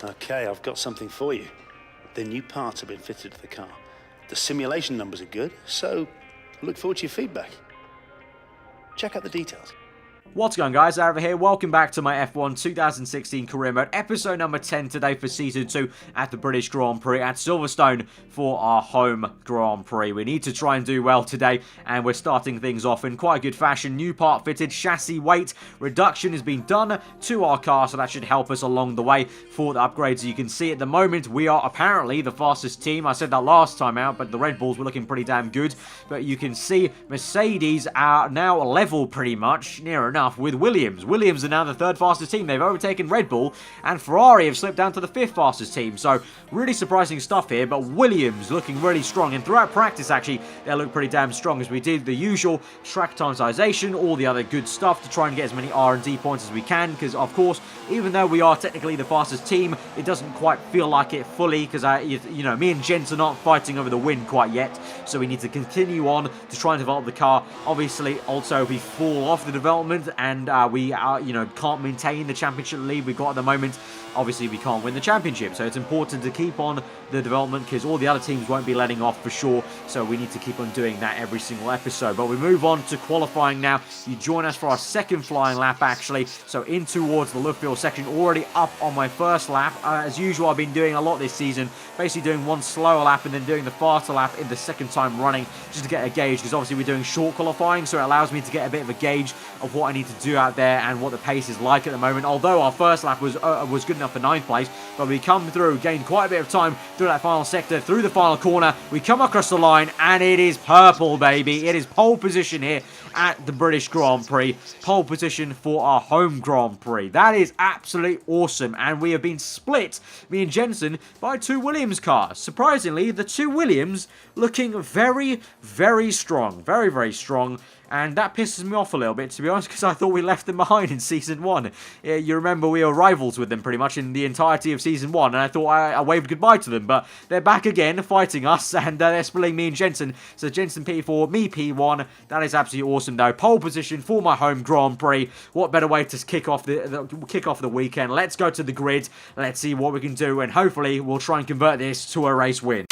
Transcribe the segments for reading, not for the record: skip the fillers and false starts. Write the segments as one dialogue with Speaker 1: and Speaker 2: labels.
Speaker 1: Okay, I've got something for you. The new parts have been fitted to the car. The simulation numbers are good, so I look forward to your feedback. Check out the details.
Speaker 2: What's going on, guys? Aarava here. Welcome back to my F1 2016 career mode, episode number 10 today for season 2 at the British Grand Prix at Silverstone for our home Grand Prix. We need to try and do well today, and we're starting things off in quite a good fashion. New part fitted, chassis weight reduction has been done to our car, so that should help us along the way for the upgrades. You can see at the moment we are apparently the fastest team. I said that last time out, but the Red Bulls were looking pretty damn good. But you can see Mercedes are now level pretty much, near enough, with Williams. Williams are now the third fastest team. They've overtaken Red Bull, and Ferrari have slipped down to the fifth fastest team. So really surprising stuff here, but Williams looking really strong, and throughout practice actually they look pretty damn strong as we did the usual track timesization, all the other good stuff to try and get as many R&D points as we can, because of course even though we are technically the fastest team, it doesn't quite feel like it fully, because you know, me and Jens are not fighting over the win quite yet, so we need to continue on to try and develop the car. Obviously also if we fall off the development and we can't maintain the championship lead we've got at the moment, obviously we can't win the championship. So it's important to keep on the development, because all the other teams won't be letting off for sure, so we need to keep on doing that every single episode. But we move on to qualifying now. You join us for our second flying lap actually, so in towards the Luffield section, already up on my first lap. As usual, I've been doing a lot this season, basically doing one slower lap and then doing the faster lap in the second time running, just to get a gauge, because obviously we're doing short qualifying, so it allows me to get a bit of a gauge of what I need to do out there and what the pace is like at the moment. Although our first lap was good enough for 9th place, but we come through, gained quite a bit of time through that final sector, through the final corner. We come across the line, and it is purple, baby. It is pole position here at the British Grand Prix. Pole position for our home Grand Prix. That is absolutely awesome, and we have been split, me and Jensen, by two Williams cars. Surprisingly, the two Williams looking very, very strong. Very, very strong. And that pisses me off a little bit, to be honest, because I thought we left them behind in Season 1. You remember we were rivals with them pretty much in the entirety of Season 1, and I thought I waved goodbye to them, but they're back again fighting us, and they're splitting me and Jensen. So Jensen P4, me P1. That is absolutely awesome, though. Pole position for my home Grand Prix. What better way to kick off the weekend? Let's go to the grid. Let's see what we can do, and hopefully we'll try and convert this to a race win.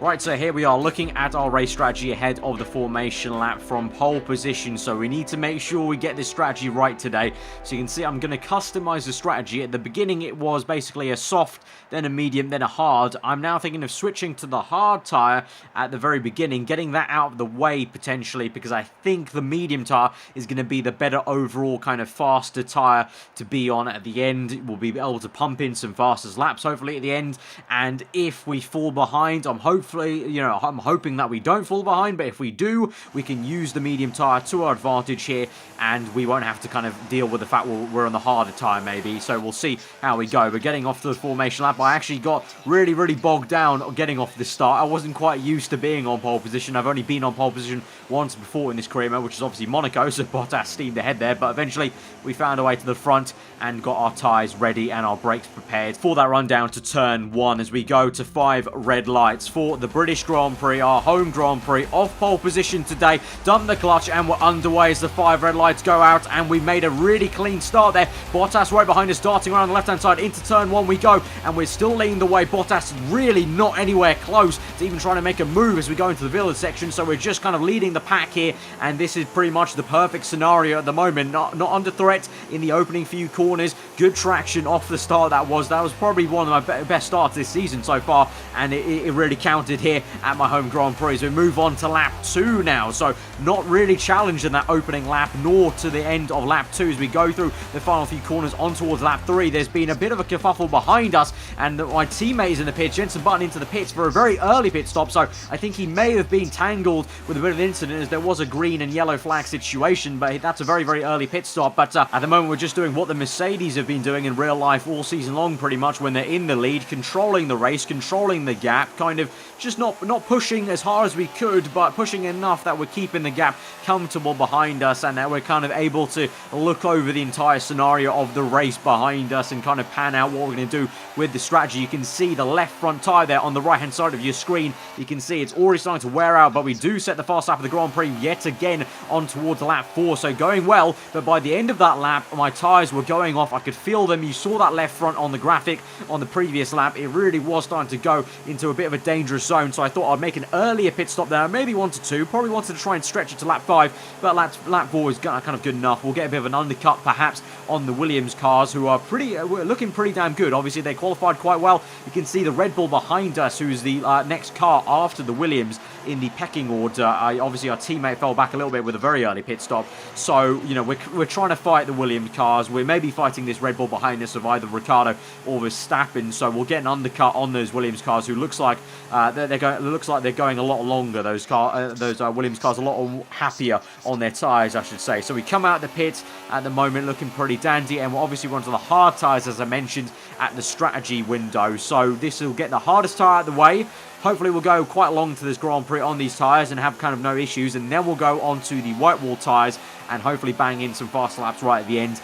Speaker 2: Right, so here we are looking at our race strategy ahead of the formation lap from pole position. So we need to make sure we get this strategy right today. So you can see I'm going to customize the strategy. At the beginning it was basically a soft, then a medium, then a hard. I'm now thinking of switching to the hard tire at the very beginning, getting that out of the way potentially, because I think the medium tire is going to be the better overall kind of faster tire to be on at the end. We'll be able to pump in some fastest laps hopefully at the end, and if we fall behind, I'm hoping that we don't fall behind, but if we do, we can use the medium tire to our advantage here, and we won't have to kind of deal with the fact we're on the harder tire maybe. So we'll see how we go. But getting off the formation lap, I actually got really, really bogged down getting off the start. I wasn't quite used to being on pole position. I've only been on pole position once before in this career mode, which is obviously Monaco, so Bottas steamed ahead there, but eventually we found our way to the front and got our tyres ready and our brakes prepared for that run down to turn 1 as we go to 5 red lights for the British Grand Prix, our home Grand Prix. Off pole position today, done the clutch, and we're underway as the 5 red lights go out, and we made a really clean start there. Bottas right behind us, darting around the left-hand side. Into turn 1 we go, and we're still leading the way. Bottas really not anywhere close to even trying to make a move as we go into the village section, so we're just kind of leading the pack here, and this is pretty much the perfect scenario at the moment. Not under threat in the opening few corners. Good traction off the start. That was probably one of my best starts this season so far, and it really counted accepted here at my home Grand Prix. So we move on to lap 2 now. So not really challenged in that opening lap, nor to the end of lap 2 as we go through the final few corners on towards lap 3. There's been a bit of a kerfuffle behind us, and my teammate is in the pits. Jenson Button into the pits for a very early pit stop, so I think he may have been tangled with a bit of an incident as there was a green and yellow flag situation, but that's a very, very early pit stop. But at the moment, we're just doing what the Mercedes have been doing in real life all season long, pretty much, when they're in the lead, controlling the race, controlling the gap, kind of just not pushing as hard as we could, but pushing enough that we're keeping the gap comfortable behind us, and that we're kind of able to look over the entire scenario of the race behind us and kind of pan out what we're going to do with the strategy. You can see the left front tyre there on the right hand side of your screen. You can see it's already starting to wear out, but we do set the fast lap of the Grand Prix yet again on towards lap 4, so going well. But by the end of that lap, my tyres were going off. I could feel them. You saw that left front on the graphic on the previous lap. It really was starting to go into a bit of a dangerous zone, so I thought I'd make an earlier pit stop there. Maybe wanted to, probably wanted to try and stretch it to lap 5, but lap 4 is kind of good enough. We'll get a bit of an undercut perhaps on the Williams cars, who are looking pretty damn good. Obviously they qualified quite well. You can see the Red Bull behind us, who's the next car after the Williams in the pecking order. Obviously our teammate fell back a little bit with a very early pit stop, so you know we're trying to fight the Williams cars. We're maybe fighting this Red Bull behind us of either Ricciardo or Verstappen, so we'll get an undercut on those Williams cars, who looks like they're going a lot longer. Those Williams cars a lot happier on their tyres, I should say. So we come out the pits at the moment looking pretty dandy, and we're obviously onto the hard tyres, as I mentioned, at the strategy window. So this will get the hardest tyre out of the way. Hopefully we'll go quite long to this Grand Prix on these tyres and have kind of no issues, and then we'll go on to the white wall tyres and hopefully bang in some fast laps right at the end.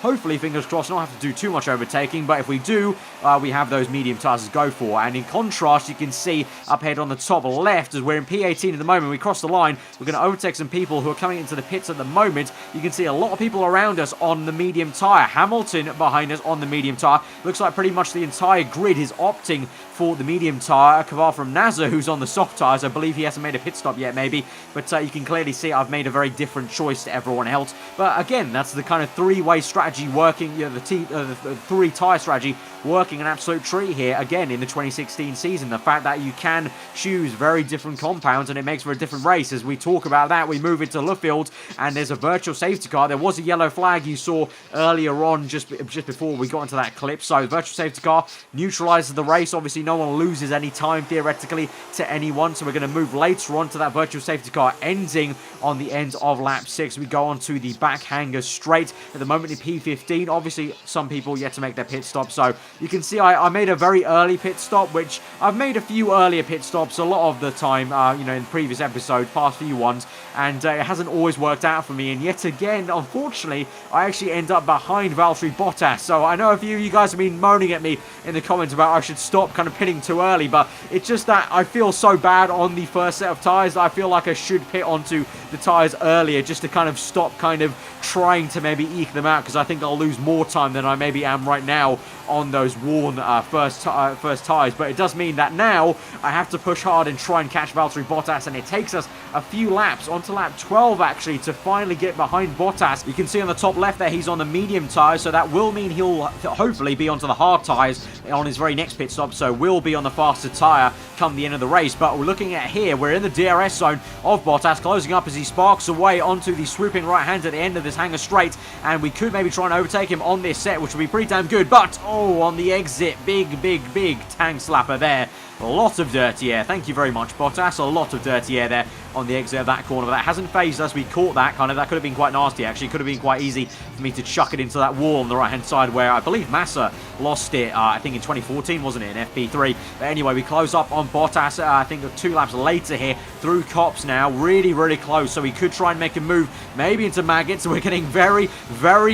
Speaker 2: Hopefully, fingers crossed, not have to do too much overtaking, but if we do, we have those medium tyres to go for. And in contrast, you can see up ahead on the top left, as we're in P18 at the moment, we cross the line, we're going to overtake some people who are coming into the pits at the moment. You can see a lot of people around us on the medium tyre. Hamilton behind us on the medium tyre. Looks like pretty much the entire grid is opting for the medium tyre. A Kavar from NASA, who's on the soft tyres. I believe he hasn't made a pit stop yet, maybe, but you can clearly see I've made a very different choice to everyone else. But again, that's the kind of three-way strategy working, you know, the three-tyre strategy working an absolute treat here, again, in the 2016 season. The fact that you can choose very different compounds and it makes for a different race. As we talk about that, we move into Luffield, and there's a virtual safety car. There was a yellow flag you saw earlier on, just before we got into that clip. So the virtual safety car neutralizes the race. Obviously, no one loses any time, theoretically, to anyone. So we're going to move later on to that virtual safety car, ending on the end of lap 6. We go on to the back hanger straight. At the moment in P15, obviously, some people yet to make their pit stop. So you can see I made a very early pit stop, which I've made a few earlier pit stops a lot of the time, you know, in previous episodes, past few ones, and it hasn't always worked out for me. And yet again, unfortunately, I actually end up behind Valtteri Bottas. So I know a few of you guys have been moaning at me in the comments about I should stop kind of pitting too early, but it's just that I feel so bad on the first set of tyres that I feel like I should pit onto the tyres earlier, just to kind of stop kind of trying to maybe eke them out, because I think I'll lose more time than I maybe am right now on those worn first tyres. But it does mean that now I have to push hard and try and catch Valtteri Bottas, and it takes us a few laps, onto lap 12 actually, to finally get behind Bottas. You can see on the top left there he's on the medium tyres, so that will mean he'll hopefully be onto the hard tyres on his very next pit stop, so will be on the faster tyre come the end of the race. But we're looking at here, we're in the DRS zone of Bottas, closing up as he sparks away onto the swooping right hand at the end of this hanger straight, and we could maybe try and overtake him on this set, which would be pretty damn good. But oh, on the exit, big tank slapper there. A lot of dirty air. Thank you very much, Bottas. A lot of dirty air there on the exit of that corner. But that hasn't phased us. We caught that kind of. That could have been quite nasty, actually. Could have been quite easy for me to chuck it into that wall on the right-hand side, where I believe Massa lost it, I think in 2014, wasn't it, in FP3. But anyway, we close up on Bottas, I think 2 laps later here, through Copse now. Really close. So we could try and make a move, maybe into Maggots. So we're getting very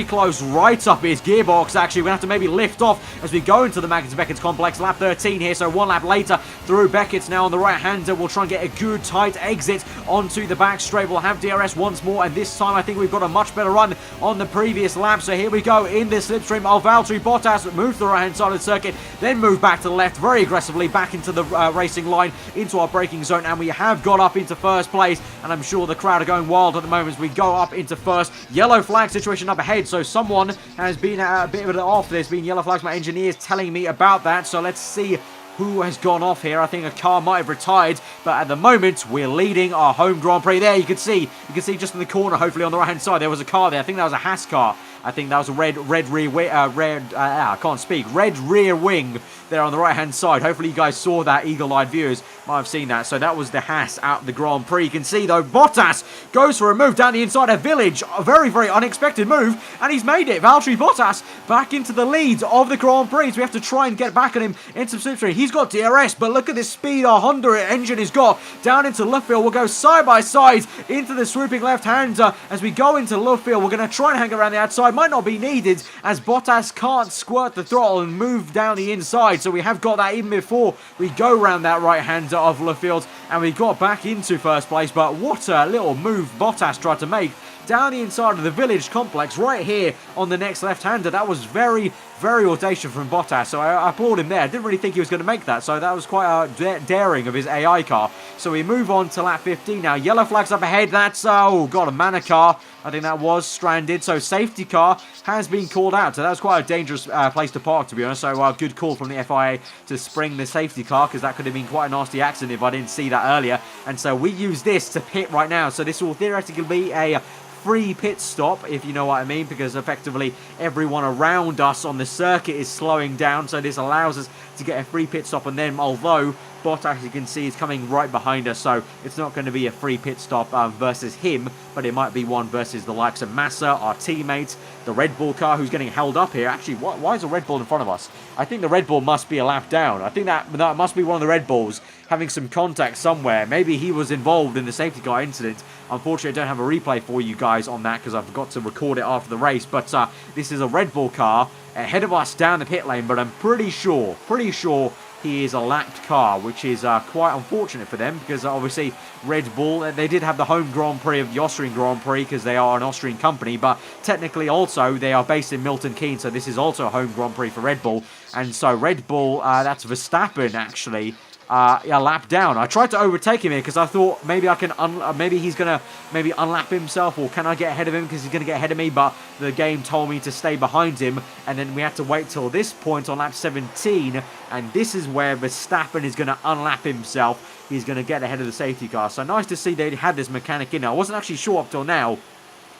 Speaker 2: close, right up his gearbox, actually. We're going to have to maybe lift off as we go into the Maggots-Beckett's complex. Lap 13 here, so 1 lap later through Beckett's now on the right-hander. We'll try and get a good tight exit onto the back straight. We'll have DRS once more, and this time I think we've got a much better run on the previous lap. So here we go in this slipstream of Valtteri Bottas. Move to the right-hand side of the circuit, then move back to the left very aggressively, back into the racing line, into our braking zone, and we have got up into first place, and I'm sure the crowd are going wild at the moment as we go up into first. Yellow flag situation up ahead, so someone has been a bit of an off. There's been yellow flags. My engineer's telling me about that, so let's see who has gone off here. I think a car might have retired, but at the moment, we're leading our home Grand Prix. There, you can see just in the corner, hopefully on the right-hand side, there was a car there. I think that was a Haas car. I think that was a red rear wing there on the right-hand side. Hopefully you guys saw that, eagle-eyed viewers might have seen that. So that was the Haas out the Grand Prix. You can see, though, Bottas goes for a move down the inside of Village. A very, very unexpected move, and he's made it. Valtteri Bottas back into the lead of the Grand Prix. So we have to try and get back at him in substitutory. He's got DRS, but look at this speed our Honda engine has got. Down into Lovefield, we'll go side by side into the swooping left-hander. As we go into Lovefield, we're going to try and hang around the outside. Might not be needed, as Bottas can't squirt the throttle and move down the inside. So we have got that even before we go around that right-hander of Lovefield, and we got back into first place. But what a little move Bottas tried to make down the inside of the Village complex right here on the next left-hander. That was very, very audacious from Bottas, so I applaud him there. I didn't really think he was going to make that, so that was quite daring of his AI car. So we move on to lap 15 now. Yellow flags up ahead. That's, oh god, a Manor car. I think that was stranded, so safety car has been called out. So that was quite a dangerous place to park, to be honest. So good call from the FIA to spring the safety car, because that could have been quite a nasty accident if I didn't see that earlier. And so we use this to pit right now. So this will theoretically be a free pit stop, if you know what I mean, because effectively everyone around us on the circuit is slowing down, so this allows us to get a free pit stop. And then, although Bottas, you can see, is coming right behind us, so it's not going to be a free pit stop versus him, but it might be one versus the likes of Massa, our teammates, the Red Bull car who's getting held up here. Actually, why is a Red Bull in front of us? I think the Red Bull must be a lap down. I think that must be one of the Red Bulls having some contact somewhere. Maybe he was involved in the safety car incident. Unfortunately, I don't have a replay for you guys on that because I forgot to record it after the race, but this is a Red Bull car ahead of us down the pit lane, but I'm pretty sure he is a lapped car, which is quite unfortunate for them, because obviously Red Bull, they did have the home Grand Prix of the Austrian Grand Prix because they are an Austrian company, but technically also they are based in Milton Keynes, so this is also a home Grand Prix for Red Bull. And so Red Bull, that's Verstappen actually, a lap down. I tried to overtake him here because I thought maybe I can, maybe he's gonna unlap himself, or can I get ahead of him because he's gonna get ahead of me? But the game told me to stay behind him, and then we had to wait till this point on lap 17, and this is where Verstappen is gonna unlap himself. He's gonna get ahead of the safety car. So nice to see they had this mechanic in. I wasn't actually sure up till now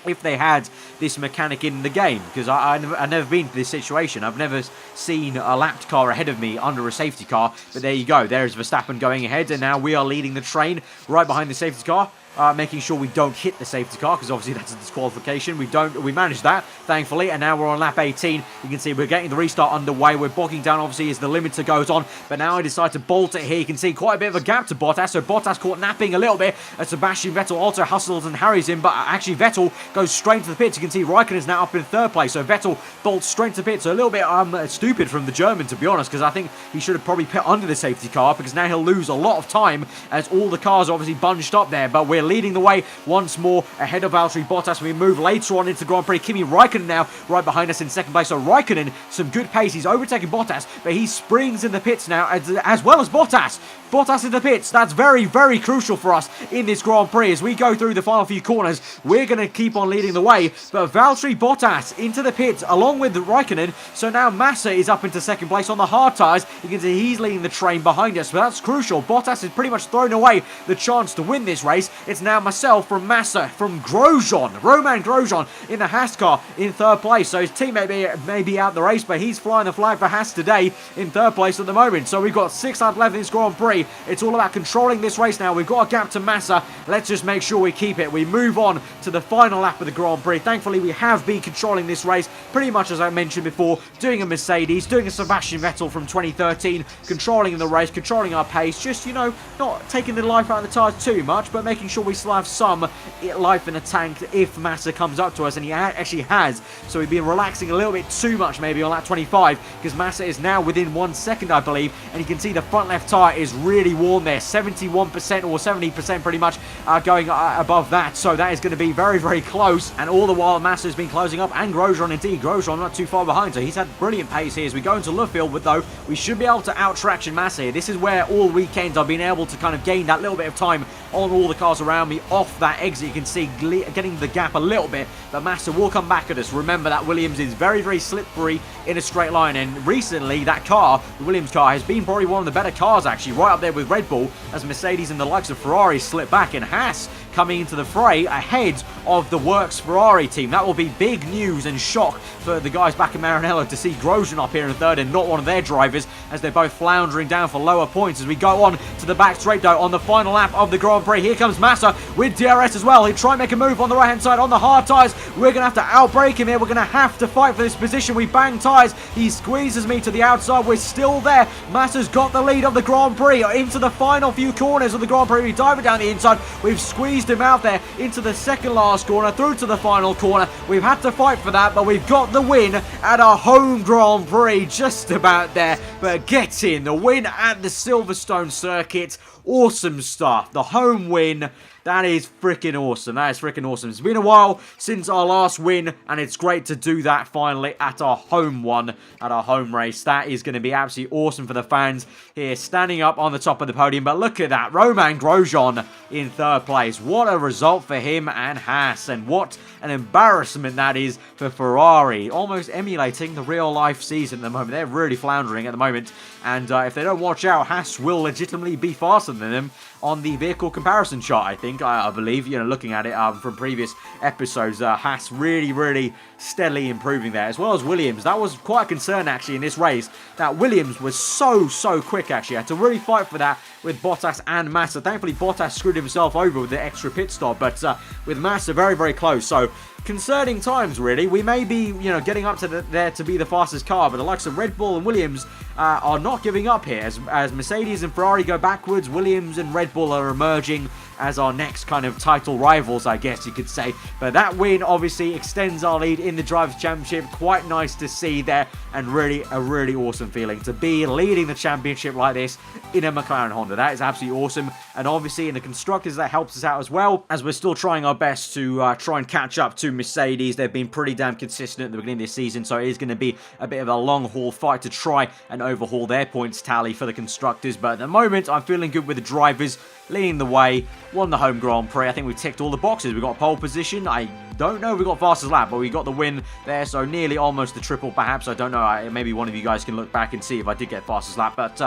Speaker 2: if they had this mechanic in the game, because I've never been to this situation. I've never seen a lapped car ahead of me under a safety car, but there you go. There's Verstappen going ahead, and now we are leading the train right behind the safety car. Making sure we don't hit the safety car, because obviously that's a disqualification. We managed that, thankfully, and now we're on lap 18. You can see we're getting the restart underway. We're bogging down, obviously, as the limiter goes on, but now I decide to bolt it here. You can see quite a bit of a gap to Bottas, so Bottas caught napping a little bit as Sebastian Vettel also hustles and harries him, but actually Vettel goes straight to the pits. You can see Raikkonen's now up in third place, so Vettel bolts straight to the pits. So a little bit stupid from the German, to be honest, because I think he should have probably put under the safety car, because now he'll lose a lot of time as all the cars are obviously bunched up there. But we're leading the way once more ahead of Valtteri Bottas. We move later on into Grand Prix. Kimi Raikkonen now right behind us in second place. So Raikkonen, some good pace. He's overtaking Bottas, but he springs in the pits now as well as Bottas. Bottas in the pits. That's very, very crucial for us in this Grand Prix. As we go through the final few corners, we're going to keep on leading the way. But Valtteri Bottas into the pits along with Raikkonen. So now Massa is up into second place on the hard tyres. You can see he's leading the train behind us, but that's crucial. Bottas has pretty much thrown away the chance to win this race. It's now myself from Massa, from Grosjean, Roman Grosjean in the Haas car in third place. So his teammate may be out the race, but he's flying the flag for Haas today in third place at the moment. So we've got 6 laps left in this Grand Prix. It's all about controlling this race now. We've got a gap to Massa. Let's just make sure we keep it. We move on to the final lap of the Grand Prix. Thankfully, we have been controlling this race pretty much as I mentioned before, doing a Mercedes, doing a Sebastian Vettel from 2013, controlling the race, controlling our pace, just, you know, not taking the life out of the tyres too much, but making sure we still have some life in the tank if Massa comes up to us, and he actually has. So we've been relaxing a little bit too much maybe on lap 25, because Massa is now within 1 second, I believe, and you can see the front left tyre is really worn there, 71% or 70% pretty much going above that. So that is going to be very, very close, and all the while Massa has been closing up, and Grosjean indeed. Grosjean not too far behind, so he's had brilliant pace here as we go into Lovefield, but though we should be able to out-traction Massa here. This is where all weekend I've been able to kind of gain that little bit of time on all the cars around around me off that exit. You can see getting the gap a little bit, but Massa will come back at us. Remember that Williams is very, very slippery in a straight line, and recently that car, the Williams car, has been probably one of the better cars actually, right up there with Red Bull, as Mercedes and the likes of Ferrari slip back, and Haas coming into the fray ahead of the Works Ferrari team. That will be big news and shock for the guys back in Maranello to see Grosjean up here in third and not one of their drivers, as they're both floundering down for lower points. As we go on to the back straight though on the final lap of the Grand Prix, here comes Massa with DRS as well. He'll try and make a move on the right hand side on the hard tyres. We're going to have to outbrake him here. We're going to have to fight for this position. We bang tyres. He squeezes me to the outside. We're still there. Massa's got the lead of the Grand Prix into the final few corners of the Grand Prix. We dive it down the inside. We've squeezed him out there into the second last corner, through to the final corner. We've had to fight for that, but we've got the win at our home Grand Prix, just about there. But get in, the win at the Silverstone circuit. Awesome stuff. The home win. That is freaking awesome. That is freaking awesome. It's been a while since our last win, and it's great to do that finally at our home one, at our home race. That is going to be absolutely awesome for the fans here, standing up on the top of the podium. But look at that, Romain Grosjean in third place. What a result for him and Haas, and what an embarrassment that is for Ferrari. Almost emulating the real-life season at the moment. They're really floundering at the moment, and if they don't watch out, Haas will legitimately be faster than them on the vehicle comparison chart, I believe, you know, looking at it from previous episodes. Haas really steadily improving there, as well as Williams. That was quite a concern actually in this race, that Williams was so quick actually. I had to really fight for that with Bottas and Massa. Thankfully Bottas screwed himself over with the extra pit stop, but with Massa very close. So concerning times really. We may be, you know, getting up to there to be the fastest car, but the likes of Red Bull and Williams are not giving up here. As Mercedes and Ferrari go backwards, Williams and Red Bull are emerging as our next kind of title rivals, I guess you could say. But that win obviously extends our lead in the Drivers' Championship. Quite nice to see there, and really a really awesome feeling to be leading the championship like this in a McLaren Honda. That is absolutely awesome. And obviously in the Constructors, that helps us out as well, as we're still trying our best to try and catch up to Mercedes. They've been pretty damn consistent at the beginning of this season, so it is going to be a bit of a long haul fight to try and overhaul their points tally for the Constructors. But at the moment, I'm feeling good with the drivers leading the way. Won the home Grand Prix. I think we ticked all the boxes. We got pole position. I don't know if we got fastest lap, but we got the win there, so nearly almost the triple perhaps. I don't know. Maybe one of you guys can look back and see if I did get fastest lap, but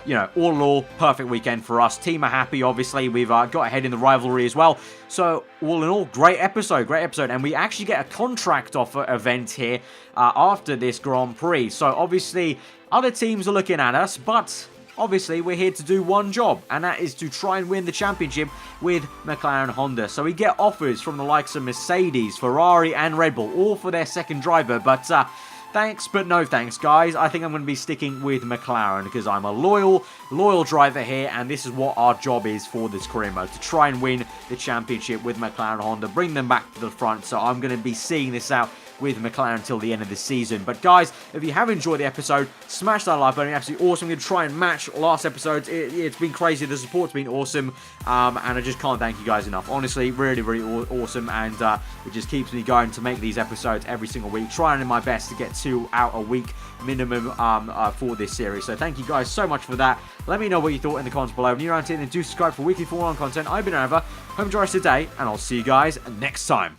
Speaker 2: you know, all in all, perfect weekend for us. Team are happy, obviously. We've got ahead in the rivalry as well. So all in all, great episode, and we actually get a contract offer event here after this Grand Prix. So obviously other teams are looking at us, but obviously, we're here to do one job, and that is to try and win the championship with McLaren Honda. So we get offers from the likes of Mercedes, Ferrari, and Red Bull, all for their second driver. But thanks, but no thanks, guys. I think I'm going to be sticking with McLaren because I'm a loyal driver here, and this is what our job is for this career mode, to try and win the championship with McLaren Honda, bring them back to the front. So I'm going to be seeing this out with McLaren until the end of the season. But guys, if you have enjoyed the episode, smash that like button. Absolutely awesome. I'm going to try and match last episode's. It's been crazy. The support's been awesome, and I just can't thank you guys enough. Honestly, really awesome, and it just keeps me going to make these episodes every single week, trying my best to get 2 out a week minimum for this series. So thank you guys so much for that. Let me know what you thought in the comments below. If you're around here, then do subscribe for weekly Formula 1 content. I've been aarava. Hope you enjoy the rest of the day, and I'll see you guys next time.